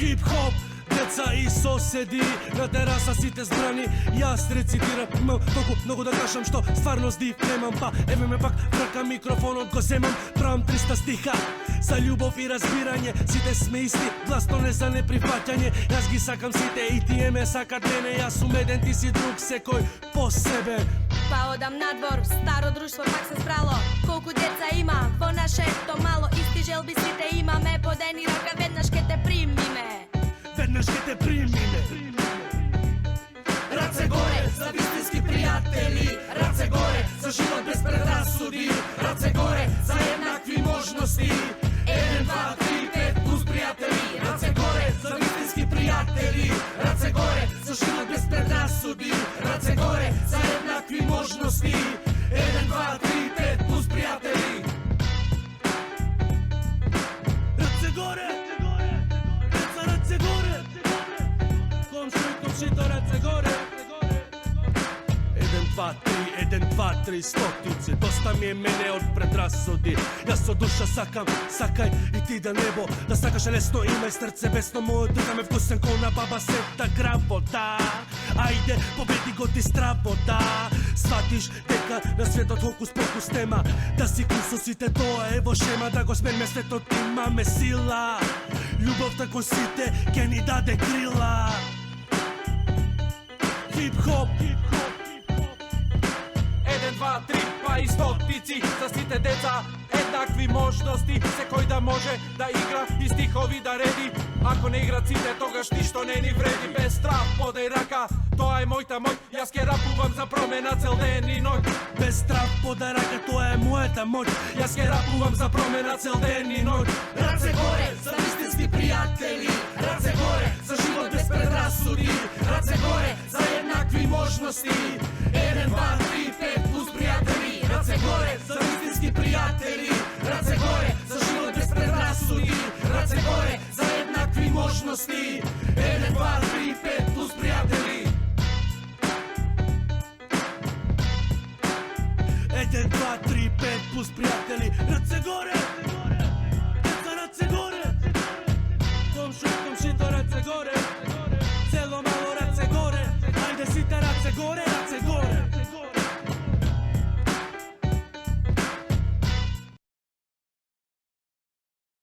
Hip-hop, деца и соседи, на тераса сите збрани. Јас рецитирам, имам толку многу да кажам што стварно здив немам. Па еве ме пак врака микрофонот го земам. Правам 300 стиха за љубов и разбирање. Сите сме исти, гласно не за неприфаќање. Јас ги сакам сите и тие ме сакат мене. Јас сум еден, ти си друг, секој посебен. Па одам надвор, старо друштво пак се збрало. Колку деца има во нашето мало, исти желби сите имаме. Подени рака, веднаш ке те примиме. Веднаш ке те примиме. Раце горе за вистински пријатели, раце горе за живот без предрасуди, раце горе за еднакви можности. 1, 2, 3, 5 плюс пријатели, раце горе за вистински пријатели, раце горе за живот без предрасуди, раце горе за еднакви можности. 1, 2, 3, 5 плюс пријатели. Раце горе, деца раце горе, комшито раце горе. 1, 2, 3, стотици, доста ми е мене од предрасуди. Јас со душа сакам, сакај и ти да небо, да сакаш лесно, имај срце бесно, мојот духам е вкусен ко на баба сета гработа. Ајде, победи го ти стработа. Сватиш дека на светот хокус покус тема, да си кусо сите тоа е во шема, да го сменме светот, имаме сила. Љубовта кон сите ќе ни даде крила. Хип-хоп, 1, 2, 3, па и стотици за сите деца, еднакви можности. Секој да може да игра и стихови да реди. Ако не играт сите, тогаш ништо не ни вреди. Без страв, подај рака, тоа е мојта моќ. Јас ке рапувам за промена цел ден и ноќ. без страв подај рака, тоа е мојата моќ. Јас ке рапувам за промена цел ден и ноќ. Раце горе за вистински пријатели, раце горе за живот без предрасуди, раце горе за еднакви можности. 1, 2, 3, 5 плюс пријатели, раце горе за вистински пријатели, раце горе за живот без предрасуди, раце горе за еднакви можности. 1, 2, 3, 5 плюс пријатели. 1, 2, 3, 5 плюс пријатели, раце горе.